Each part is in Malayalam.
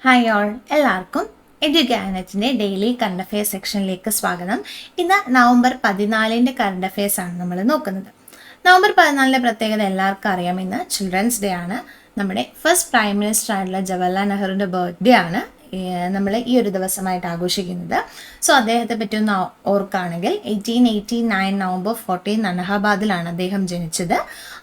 ഹായ് ഓൾ, എല്ലാവർക്കും എഡ്യൂക്കാനറ്റിൻ്റെ ഡെയിലി കറണ്ട് അഫെയർസ് സെക്ഷനിലേക്ക് സ്വാഗതം. ഇന്ന് നവംബർ 14 കറണ്ട് അഫെയർസ് ആണ് നമ്മൾ നോക്കുന്നത്. നവംബർ 14 പ്രത്യേകത എല്ലാവർക്കും അറിയാം. ഇന്ന് ചിൽഡ്രൻസ് ഡേ ആണ്. നമ്മുടെ ഫസ്റ്റ് പ്രൈം മിനിസ്റ്റർ ആയിട്ടുള്ള ജവഹർലാൽ നെഹ്റുവിൻ്റെ ബർത്ത്ഡേ ആണ് നമ്മൾ ഈ ഒരു ദിവസമായിട്ട് ആഘോഷിക്കുന്നത്. സോ അദ്ദേഹത്തെ പറ്റി ഒന്ന് ഓർക്കുകയാണെങ്കിൽ 1889 നവംബർ 14 അലഹബാദിലാണ് അദ്ദേഹം ജനിച്ചത്.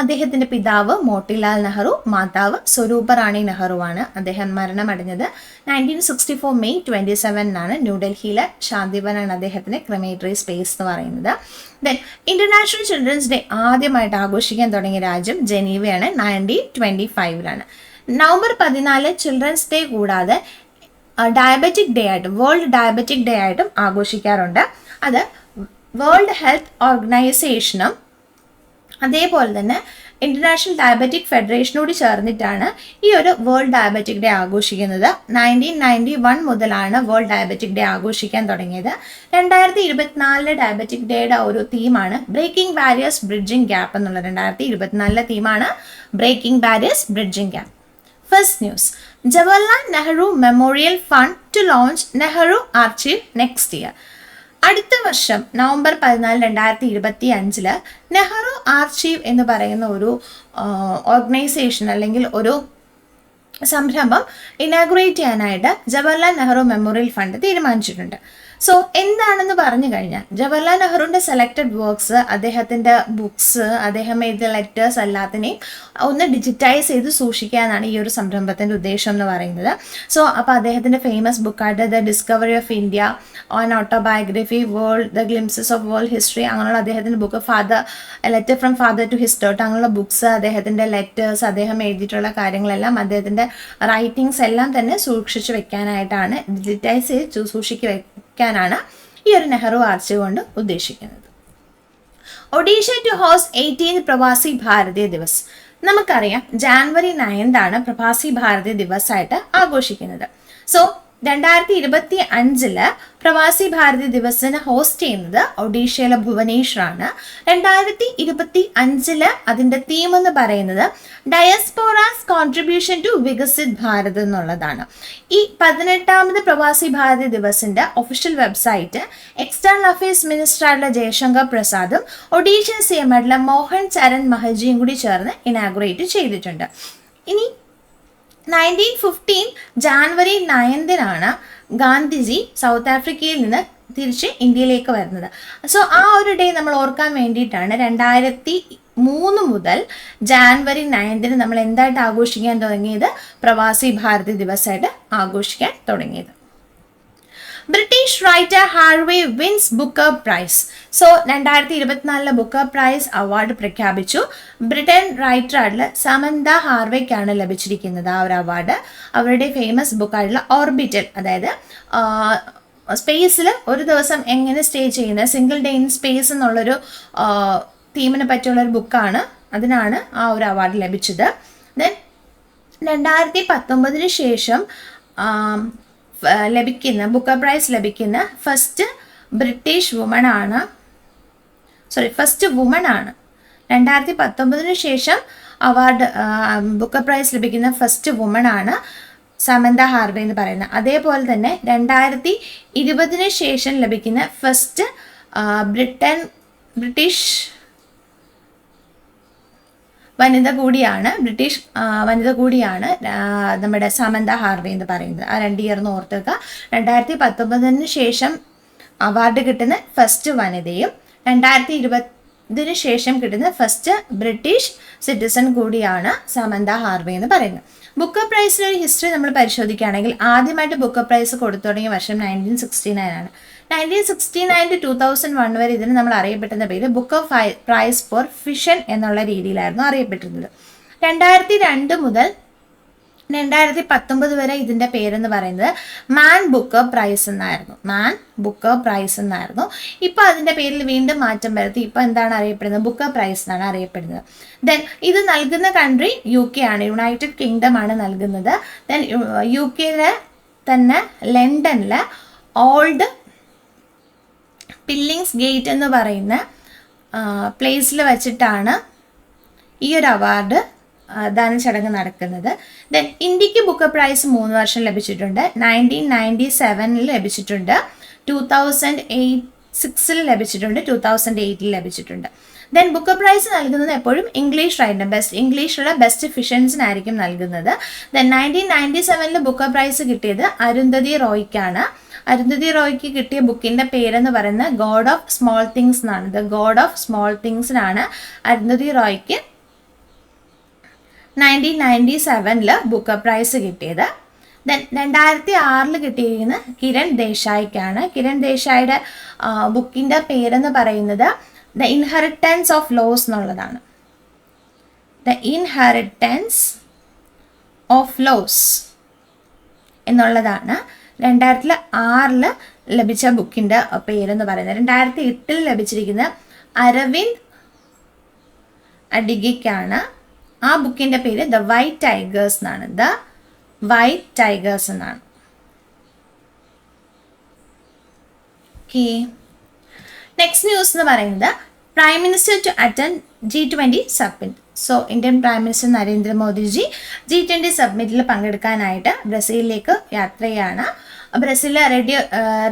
അദ്ദേഹത്തിൻ്റെ പിതാവ് മോട്ടിലാൽ നെഹ്റു, മാതാവ് സ്വരൂപ റാണി നെഹ്റുവാണ്. അദ്ദേഹം മരണമടഞ്ഞത് 1964 മെയ് 27 ന്യൂഡൽഹിയിലെ ശാന്തിവനാണ് അദ്ദേഹത്തിന് ക്രിമേറ്ററി സ്പേസ് എന്ന് പറയുന്നത്. ദെൻ ഇന്റർനാഷണൽ ചിൽഡ്രൻസ് ഡേ ആദ്യമായിട്ട് ആഘോഷിക്കാൻ തുടങ്ങിയ രാജ്യം ജനീവയാണ്. 1925 നവംബർ 14 ചിൽഡ്രൻസ് ഡേ കൂടാതെ ഡയബറ്റിക് ഡേ ആയിട്ടും വേൾഡ് ഡയബറ്റിക് ഡേ ആയിട്ടും ആഘോഷിക്കാറുണ്ട്. അത് വേൾഡ് ഹെൽത്ത് ഓർഗനൈസേഷനും അതേപോലെ തന്നെ ഇന്റർനാഷണൽ ഡയബറ്റിക് ഫെഡറേഷനോട് ചേർന്നിട്ടാണ് ഈ ഒരു വേൾഡ് ഡയബറ്റിക് ഡേ ആഘോഷിക്കുന്നത്. 1991 മുതലാണ് വേൾഡ് ഡയബറ്റിക് ഡേ ആഘോഷിക്കാൻ തുടങ്ങിയത്. 2024 ഡയബറ്റിക് ഡേയുടെ ഒരു തീമാണ് ബ്രേക്കിംഗ് ബാരിയേഴ്സ് ബ്രിഡ്ജിംഗ് ഗ്യാപ്പ് എന്നുള്ള 2024 തീമാണ് breaking barriers bridging gap. First news, Jawaharlal Nehru memorial fund to launch Nehru archive next year. അടുത്ത വർഷം നവംബർ 14, 2025 നെഹ്റു ആർച്ചീവ് എന്ന് പറയുന്ന ഒരു ഓർഗനൈസേഷൻ അല്ലെങ്കിൽ ഒരു സംരംഭം ഇനാഗുറേറ്റ് ചെയ്യാനായിട്ട് ജവഹർലാൽ നെഹ്റു മെമ്മോറിയൽ ഫണ്ട് തീരുമാനിച്ചിട്ടുണ്ട്. സോ എന്താണെന്ന് പറഞ്ഞു കഴിഞ്ഞാൽ ജവഹർലാൽ നെഹ്റുവിൻ്റെ സെലക്റ്റഡ് വർക്ക്സ്, അദ്ദേഹത്തിൻ്റെ ബുക്സ്, അദ്ദേഹം എഴുതിയ ലെറ്റേഴ്സ് എല്ലാത്തിനെയും ഒന്ന് ഡിജിറ്റൈസ് ചെയ്ത് സൂക്ഷിക്കാനാണ് ഈ ഒരു സംരംഭത്തിൻ്റെ ഉദ്ദേശം എന്ന് പറയുന്നത്. സോ അപ്പോൾ അദ്ദേഹത്തിൻ്റെ ഫേമസ് ബുക്കായിട്ട് the discovery of India, on autobiography, the glimpses of world history, അങ്ങനെയുള്ള അദ്ദേഹത്തിൻ്റെ book, letter from father to his daughter, അങ്ങനെയുള്ള ബുക്സ്, അദ്ദേഹത്തിൻ്റെ ലെറ്റേഴ്സ്, അദ്ദേഹം എഴുതിയിട്ടുള്ള കാര്യങ്ങളെല്ലാം, അദ്ദേഹത്തിൻ്റെ റൈറ്റിങ്സ് എല്ലാം തന്നെ സൂക്ഷിച്ചു വെക്കാനായിട്ടാണ്, ഡിജിറ്റൈസ് ചെയ്ത് സൂക്ഷിക്കാനാണ് ഈ ഒരു നെഹ്റു ആർച്ചീവ് കൊണ്ട് ഉദ്ദേശിക്കുന്നത്. Odisha to host 18th Pravasi Bharatiya Divas. നമുക്കറിയാം ജാനുവരി 9 പ്രവാസി ഭാരതീയ ദിവസമായിട്ട് ആഘോഷിക്കുന്നത്. സോ 2025 പ്രവാസി ഭാരതീയ ദിവസിന് ഹോസ്റ്റ് ചെയ്യുന്നത് ഒഡീഷയിലെ ഭുവനേശ്വറാണ്. 2025 അതിൻ്റെ തീം എന്ന് പറയുന്നത് diasporas contribution to Viksit Bharat എന്നുള്ളതാണ്. ഈ 18th പ്രവാസി ഭാരതീയ ദിവസിൻ്റെ official website external affairs minister ആയിട്ടുള്ള ജയശങ്കർ പ്രസാദും ഒഡീഷ CM ആയിട്ടുള്ള മോഹൻ ചരൺ മഹജിയും കൂടി ചേർന്ന് ഇനാഗുറേറ്റ് ചെയ്തിട്ടുണ്ട്. ഇനി 1915 ജാനുവരി 9 ഗാന്ധിജി സൗത്ത് ആഫ്രിക്കയിൽ നിന്ന് തിരിച്ച് ഇന്ത്യയിലേക്ക് വരുന്നത്. സോ ആ ഒരു ഡേ നമ്മൾ ഓർക്കാൻ വേണ്ടിയിട്ടാണ് 2003 മുതൽ ജാനുവരി 9 നമ്മൾ എന്തായിട്ട് ആഘോഷിക്കാൻ തുടങ്ങിയത്, പ്രവാസി ഭാരതി ദിവസമായിട്ട് ആഘോഷിക്കാൻ തുടങ്ങിയത്. British writer Harvey wins Booker prize. So 2024 Booker prize award പ്രഖ്യാപിച്ചു. ബ്രിട്ടൻ റൈറ്റർ ആയിട്ടുള്ള സമന്ത ഹാർവേക്കാണ് ലഭിച്ചിരിക്കുന്നത് ആ ഒരു അവാർഡ്. അവരുടെ ഫേമസ് ബുക്കായിട്ടുള്ള ഓർബിറ്റൽ, അതായത് സ്പേസിൽ ഒരു ദിവസം എങ്ങനെ സ്റ്റേ ചെയ്യുന്നത്, സിംഗിൾ ഡേ ഇൻ സ്പേസ് എന്നുള്ളൊരു തീമിനെ പറ്റിയുള്ളൊരു ബുക്കാണ്. അതിനാണ് ആ ഒരു അവാർഡ് ലഭിച്ചത്. ദെൻ 2019 ശേഷം ലഭിക്കുന്ന ബുക്കർ പ്രൈസ് ലഭിക്കുന്ന ഫസ്റ്റ് വുമൺ ആണ്. 2019 ശേഷം അവാർഡ് ബുക്കർ പ്രൈസ് ലഭിക്കുന്ന ഫസ്റ്റ് വുമൺ ആണ് സമന്ത ഹാർവേ എന്ന് പറയുന്നത്. അതേപോലെ തന്നെ 2020 ശേഷം ലഭിക്കുന്ന ഫസ്റ്റ് ബ്രിട്ടീഷ് വനിത കൂടിയാണ് നമ്മുടെ സമന്ത ഹാർവേ എന്ന് പറയുന്നത്. ആ 2 ഇയർ ഓർത്തുക. 2019 ശേഷം അവാർഡ് കിട്ടുന്ന ഫസ്റ്റ് വനിതയും 2020 ശേഷം കിട്ടുന്ന ഫസ്റ്റ് ബ്രിട്ടീഷ് സിറ്റിസൺ കൂടിയാണ് സമന്ത ഹാർവേ എന്ന് പറയുന്നത്. ബുക്കർ പ്രൈസിൻ്റെ ഒരു ഹിസ്റ്ററി നമ്മൾ പരിശോധിക്കുകയാണെങ്കിൽ ആദ്യമായിട്ട് ബുക്കർ പ്രൈസ് കൊടുത്തു തുടങ്ങിയ വർഷം 1969 1969 to 2001 വരെ ഇതിന് നമ്മൾ അറിയപ്പെടുന്ന പേര് ബുക്കർ പ്രൈസ് ഫോർ ഫിഷൻ എന്നുള്ള രീതിയിലായിരുന്നു അറിയപ്പെട്ടിരുന്നത്. 2002 മുതൽ 2019 വരെ ഇതിൻ്റെ പേരെന്ന് പറയുന്നത് മാൻ ബുക്കർ പ്രൈസ് എന്നായിരുന്നു. ഇപ്പോൾ അതിൻ്റെ പേരിൽ വീണ്ടും മാറ്റം വരുത്തി ഇപ്പോൾ എന്താണ് അറിയപ്പെടുന്നത്, ബുക്കർ പ്രൈസ് എന്നാണ് അറിയപ്പെടുന്നത്. ദെൻ ഇത് നൽകുന്ന കൺട്രി UK ആണ്, യുണൈറ്റഡ് കിങ്ഡം ആണ് നൽകുന്നത്. ദെൻ UKയിലെ തന്നെ ലണ്ടനിൽ ഓൾഡ് പില്ലിങ്സ് ഗേറ്റ് എന്ന് പറയുന്ന പ്ലേസിൽ വെച്ചിട്ടാണ് ഈ ഒരു അവാർഡ് ദാന ചടങ്ങ് നടക്കുന്നത്. ദെൻ ഇന്ത്യക്ക് ബുക്കർ പ്രൈസ് 3 വർഷം ലഭിച്ചിട്ടുണ്ട്. 1997 ലഭിച്ചിട്ടുണ്ട്, 2006 ലഭിച്ചിട്ടുണ്ട്, 2008 ലഭിച്ചിട്ടുണ്ട്. ദെൻ ബുക്കർ പ്രൈസ് നൽകുന്നത് എപ്പോഴും ഇംഗ്ലീഷ് റൈറ്റർ ഇംഗ്ലീഷിലുള്ള ബെസ്റ്റ് ഫിഷൻസിനായിരിക്കും നൽകുന്നത്. ദെൻ 1997 ബുക്കർ പ്രൈസ് കിട്ടിയത് അരുന്ധതി റോയ്ക്കാണ്. അരുന്ധതി റോയ്ക്ക് കിട്ടിയ ബുക്കിന്റെ പേരെന്ന് പറയുന്നത് ഗോഡ് ഓഫ് സ്മോൾ തിങ്സ് എന്നാണ്. ദ ഗോഡ് ഓഫ് സ്മോൾ തിങ്സിനാണ് അരുന്ധതി റോയ്ക്ക് 1997 ബുക്കർ പ്രൈസ് കിട്ടിയത്. ദെൻ 2006 കിട്ടിയിരിക്കുന്നത് കിരൺ ദേശായിക്കാണ്. കിരൺ ദേശായിയുടെ ബുക്കിന്റെ പേരെന്ന് പറയുന്നത് ദ ഇൻഹെറിറ്റൻസ് ഓഫ് ലോസ് എന്നുള്ളതാണ്. ദ ഇൻഹെറിറ്റൻസ് ഓഫ് ലോസ് എന്നുള്ളതാണ് 2006 ലഭിച്ച ബുക്കിന്റെ പേരെന്ന് പറയുന്നത്. 2008 ലഭിച്ചിരിക്കുന്ന അരവിന്ദ് അഡിഗയ്ക്കാണ്. ആ ബുക്കിന്റെ പേര് ദ വൈറ്റ് ടൈഗേഴ്സ് എന്നാണ്. ദ വൈറ്റ് ടൈഗേഴ്സ് എന്നാണ്. ഓക്കെ, നെക്സ്റ്റ് ന്യൂസ് എന്ന് പറയുന്നത് prime minister to attend G20 submit. So Indian prime minister Narendra Modi ji G20 സബ്മിറ്റിൽ പങ്കെടുക്കാനായിട്ട് ബ്രസീലിലേക്ക് യാത്ര ചെയ്യാണ്. ബ്രസീലിലെ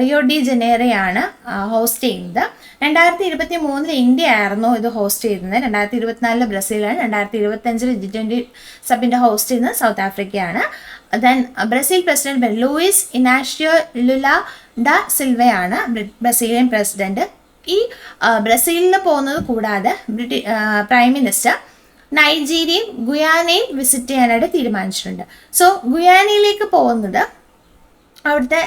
റിയോ ഡി ജനീറോയാണ് ഹോസ്റ്റ് ചെയ്യുന്നത്. 2023 ഇന്ത്യ ആയിരുന്നു ഇത് ഹോസ്റ്റ് ചെയ്യുന്നത്. 2024 ബ്രസീലാണ്. 2025 G20 സബ്മിറ്റ് ഹോസ്റ്റ് ചെയ്യുന്നത് സൗത്ത് ആഫ്രിക്കയാണ്. Then Brazil president Luis Inacio Lula da സിൽവയാണ് ബ്രസീലിയൻ പ്രസിഡന്റ്. ഈ ബ്രസീലിൽ പോകുന്നത് കൂടാതെ പ്രൈം മിനിസ്റ്റർ നൈജീരിയയും ഗുയാനയും വിസിറ്റ് ചെയ്യാനായിട്ട് തീരുമാനിച്ചിട്ടുണ്ട്. സോ ഗുയാനയിലേക്ക് പോകുന്നത് അവിടുത്തെ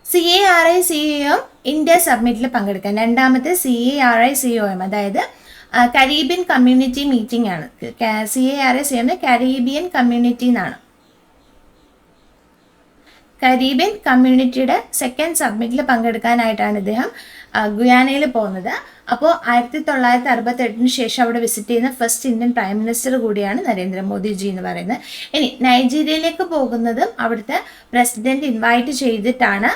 CARI-COM ഇന്ത്യ സബ്മിറ്റിൽ പങ്കെടുക്കാൻ രണ്ടാമത്തെ CARI-COM, അതായത് കരീബിയൻ കമ്മ്യൂണിറ്റി മീറ്റിംഗ് ആണ്. CARI-COM കരീബിയൻ കമ്മ്യൂണിറ്റി എന്നാണ്. കരീബിയൻ കമ്മ്യൂണിറ്റിയുടെ സെക്കൻഡ് സബ്മിറ്റിൽ പങ്കെടുക്കാനായിട്ടാണ് ഇദ്ദേഹം ഗുയാനയിൽ പോകുന്നത്. അപ്പോൾ 1968 ശേഷം അവിടെ വിസിറ്റ് ചെയ്യുന്ന ഫസ്റ്റ് ഇന്ത്യൻ പ്രൈം മിനിസ്റ്റർ കൂടിയാണ് നരേന്ദ്രമോദിജി എന്ന് പറയുന്നത്. ഇനി നൈജീരിയയിലേക്ക് പോകുന്നതും അവിടുത്തെ പ്രസിഡന്റ് ഇൻവൈറ്റ് ചെയ്തിട്ടാണ്.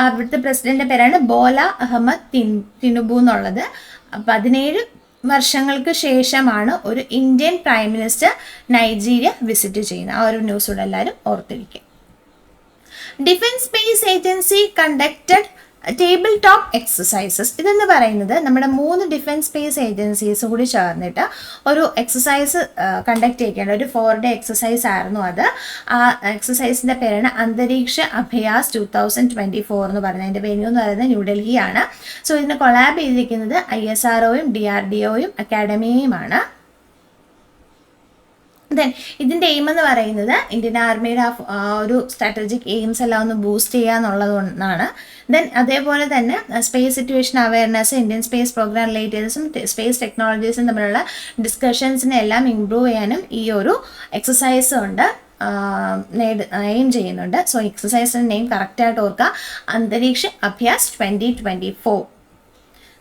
അവിടുത്തെ പ്രസിഡന്റിന്റെ പേരാണ് ബോല അഹമ്മദ് തിനുബു എന്നുള്ളത്. 17 വർഷങ്ങൾക്ക് ശേഷമാണ് ഒരു Indian prime minister Nigeria visit ചെയ്യുന്നത്. ആ ഒരു ന്യൂസ് കൂടെ എല്ലാവരും ഓർത്തിരിക്കും. Defence space agency conducted table top exercises. ഇതെന്ന് പറയുന്നത് നമ്മുടെ 3 ഡിഫൻസ് സ്പേസ് ഏജൻസീസ് കൂടി ചേർന്നിട്ട് ഒരു എക്സസൈസ് കണ്ടക്ട് ചെയ്യേണ്ട ഒരു 4-day എക്സസൈസ് ആയിരുന്നു അത്. ആ എക്സസൈസിൻ്റെ പേരാണ് അന്തരീക്ഷ അഭയാസ് 2024 എന്ന് പറയുന്നത്. അതിൻ്റെ വെന്യൂ എന്ന് പറയുന്നത് ന്യൂഡൽഹിയാണ്. സോ ഇതിന് കൊളാബ് ചെയ്തിരിക്കുന്നത് ISROയും DRDOയും അക്കാഡമിയുമാണ്. ദെൻ ഇതിൻ്റെ എയിം എന്ന് പറയുന്നത് ഇന്ത്യൻ ആർമിയുടെ ഒരു സ്ട്രാറ്റജിക് എയിംസ് എല്ലാം ഒന്ന് ബൂസ്റ്റ് ചെയ്യുക എന്നുള്ളതാണ്. ദെൻ അതേപോലെ തന്നെ space situation awareness, Indian space programme റിലേറ്റീവ്സും സ്പേസ് ടെക്നോളജീസും തമ്മിലുള്ള ഡിസ്കഷൻസിനെ എല്ലാം ഇംപ്രൂവ് ചെയ്യാനും ഈ ഒരു എക്സസൈസ് കൊണ്ട് എയിം ചെയ്യുന്നുണ്ട്. സോ എക്സസൈസിൻ്റെ നെയിം കറക്റ്റായിട്ട് ഓർക്കുക, അന്തരീക്ഷ അഭ്യാസ് 2024.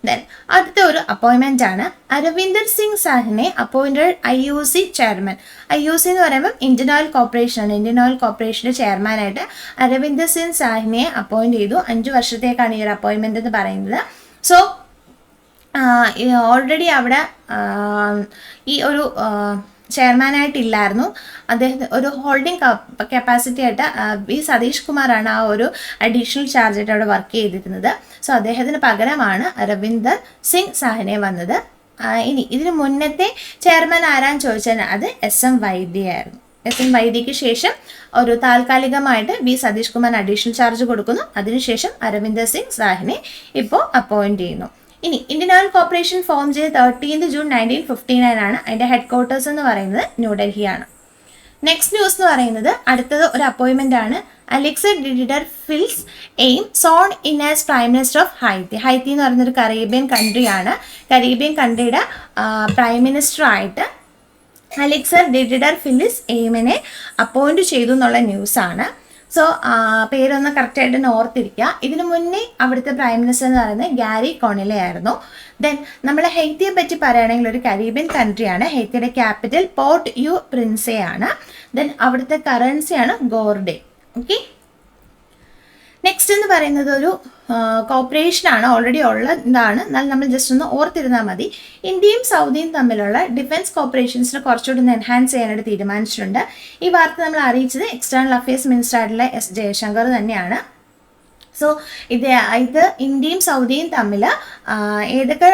ദെൻ അടുത്ത ഒരു അപ്പോയിൻമെൻ്റ് ആണ് അരവിന്ദർ സിംഗ് സാഹിനെ അപ്പോയിൻറ്റഡ് IOC ചെയർമാൻ. IOC എന്ന് പറയുമ്പോൾ ഇന്ത്യൻ ഓയിൽ കോർപ്പറേഷനാണ്. ഇന്ത്യൻ ഓയിൽ കോർപ്പറേഷൻ്റെ ചെയർമാനായിട്ട് അരവിന്ദർ സിംഗ് സാഹിനെ അപ്പോയിൻറ്റ് ചെയ്തു. 5 വർഷത്തേക്കാണ് ഈ ഒരു അപ്പോയിൻമെൻ്റ് എന്ന് പറയുന്നത്. സോ ഓൾറെഡി അവിടെ ഈ ഒരു ചെയർമാനായിട്ടില്ലായിരുന്നു. അദ്ദേഹത്തിന് ഒരു ഹോൾഡിംഗ് കപ്പാസിറ്റി ആയിട്ട് V സതീഷ് കുമാറാണ് ആ ഒരു അഡീഷണൽ ചാർജ് ആയിട്ട് അവിടെ വർക്ക് ചെയ്തിരുന്നത്. സോ അദ്ദേഹത്തിന് പകരമാണ് അരവിന്ദർ സിംഗ് സാഹ്നെ വന്നത്. ഇനി ഇതിന് മുന്നത്തെ ചെയർമാൻ ആരാന്ന് ചോദിച്ചാൽ അത് SM വൈദ്യയായിരുന്നു. SM വൈദ്യയ്ക്ക് ശേഷം ഒരു താൽക്കാലികമായിട്ട് V Satish Kumar additional charge കൊടുക്കുന്നു. അതിനുശേഷം അരവിന്ദർ സിംഗ് സാഹ്നെ ഇപ്പോൾ അപ്പോയിൻറ്റ് ചെയ്യുന്നു. ഇനി ഇന്ത്യൻ ഓയിൽ കോർപ്പറേഷൻ ഫോം ചെയ്ത് 13 ജൂൺ 1959 ആണ്. അതിൻ്റെ ഹെഡ് ക്വാർട്ടേഴ്സ് എന്ന് പറയുന്നത് ന്യൂഡൽഹിയാണ്. നെക്സ്റ്റ് ന്യൂസ് എന്ന് പറയുന്നത് അടുത്തത് ഒരു അപ്പോയിൻമെൻ്റ് ആണ്. Alix Didier fils aime sworn in as prime minister of Haiti. Haiti എന്ന് പറയുന്നൊരു കരീബിയൻ കൺട്രിയാണ്. കരീബിയൻ കൺട്രിയുടെ പ്രൈം മിനിസ്റ്റർ ആയിട്ട് അലക്സർ ഡിഡിഡർ ഫിലിസ് എയിമിനെ അപ്പോയിൻറ്റ് ചെയ്തു എന്നുള്ള ന്യൂസാണ്. സോ പേരൊന്ന് കറക്റ്റായിട്ട് ഓർത്തിരിക്കുക. ഇതിനു മുന്നേ അവിടുത്തെ പ്രൈം മിനിസ്റ്റർ എന്ന് പറയുന്നത് ഗാരി കോണിലെ ആയിരുന്നു. ദെൻ നമ്മൾ ഹെയ്ത്തിയെ പറ്റി പറയുകയാണെങ്കിൽ ഒരു കരീബിയൻ കൺട്രിയാണ്. ഹെയ്ത്തിയുടെ ക്യാപിറ്റൽ പോർട്ട് യു പ്രിൻസെ ആണ്. ദെൻ അവിടുത്തെ കറൻസിയാണ് ഗോർഡെ. ഓക്കെ, നെക്സ്റ്റ് എന്ന് പറയുന്നത് ഒരു കോപ്പറേഷനാണ്, ഓൾറെഡി ഉള്ള ഇതാണ്, എന്നാൽ നമ്മൾ ജസ്റ്റ് ഒന്ന് ഓർത്തിരുന്നാൽ മതി. ഇന്ത്യയും സൗദിയും തമ്മിലുള്ള ഡിഫൻസ് കോപ്പറേഷൻസിനെ കുറച്ചുകൂടി ഒന്ന് എൻഹാൻസ് ചെയ്യാനായിട്ട് തീരുമാനിച്ചിട്ടുണ്ട്. ഈ വാർത്ത നമ്മൾ അറിയിച്ചത് എക്സ്റ്റേണൽ അഫയേഴ്സ് മിനിസ്റ്റർ ആയിട്ടുള്ള എസ് ജയശങ്കർ തന്നെയാണ്. സോ ഇത് ഇന്ത്യയും സൗദിയും തമ്മിൽ ഏതൊക്കെ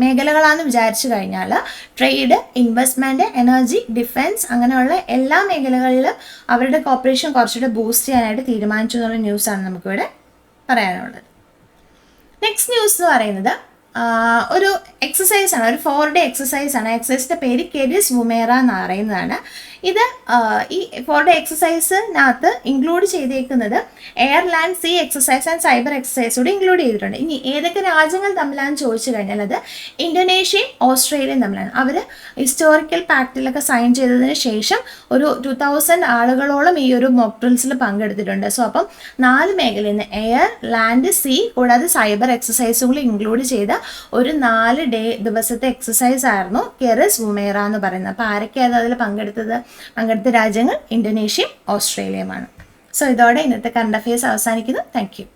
മേഖലകളാണെന്ന് വിചാരിച്ചു കഴിഞ്ഞാൽ ട്രേഡ്, ഇൻവെസ്റ്റ്മെൻറ്റ്, എനർജി, ഡിഫൻസ് അങ്ങനെയുള്ള എല്ലാ മേഖലകളിലും അവരുടെ കോപ്പറേഷൻ കുറച്ചുകൂടെ ബൂസ്റ്റ് ചെയ്യാനായിട്ട് തീരുമാനിച്ചു എന്നുള്ള ന്യൂസാണ് നമുക്കിവിടെ പറയാനുള്ളത്. നെക്സ്റ്റ് ന്യൂസ് എന്ന് പറയുന്നത് ഒരു എക്സസൈസാണ്, ഒരു 4 day എക്സസൈസാണ്. എക്സസൈസിൻ്റെ പേര് കെരിസ് വുമേറ എന്ന് പറയുന്നതാണ്. ഇത് ഈ 4 day എക്സസൈസിനകത്ത് ഇൻക്ലൂഡ് ചെയ്തേക്കുന്നത് air, land, sea exercise and cyber exercise കൂടി ഇൻക്ലൂഡ് ചെയ്തിട്ടുണ്ട്. ഇനി ഏതൊക്കെ രാജ്യങ്ങൾ തമ്മിലാണെന്ന് ചോദിച്ചു കഴിഞ്ഞാൽ അത് ഇന്തോനേഷ്യയും ഓസ്ട്രേലിയയും തമ്മിലാണ്. അവർ ഹിസ്റ്റോറിക്കൽ പാക്റ്റിലൊക്കെ സൈൻ ചെയ്തതിന് ശേഷം ഒരു 2000 ആളുകളോളം ഈ ഒരു മോക്ക് ഡ്രിൽസിൽ പങ്കെടുത്തിട്ടുണ്ട്. സോ അപ്പം 4 മേഖലയിൽ നിന്ന് എയർ, ലാൻഡ്, സീ കൂടാതെ സൈബർ എക്സസൈസും കൂടി ഇൻക്ലൂഡ് ചെയ്ത ഒരു 4 ദിവസത്തെ എക്സസൈസ് ആയിരുന്നു കെരിസ് വുമേറ എന്ന് പറയുന്നത്. അപ്പോൾ ആരൊക്കെയാണ് അതിൽ പങ്കെടുത്ത രാജ്യങ്ങൾ ഇന്തോനേഷ്യയും ഓസ്ട്രേലിയയുമാണ്. സോ ഇതോടെ ഇന്നത്തെ കറണ്ട് അഫയേഴ്സ് അവസാനിക്കുന്നു. Thank you.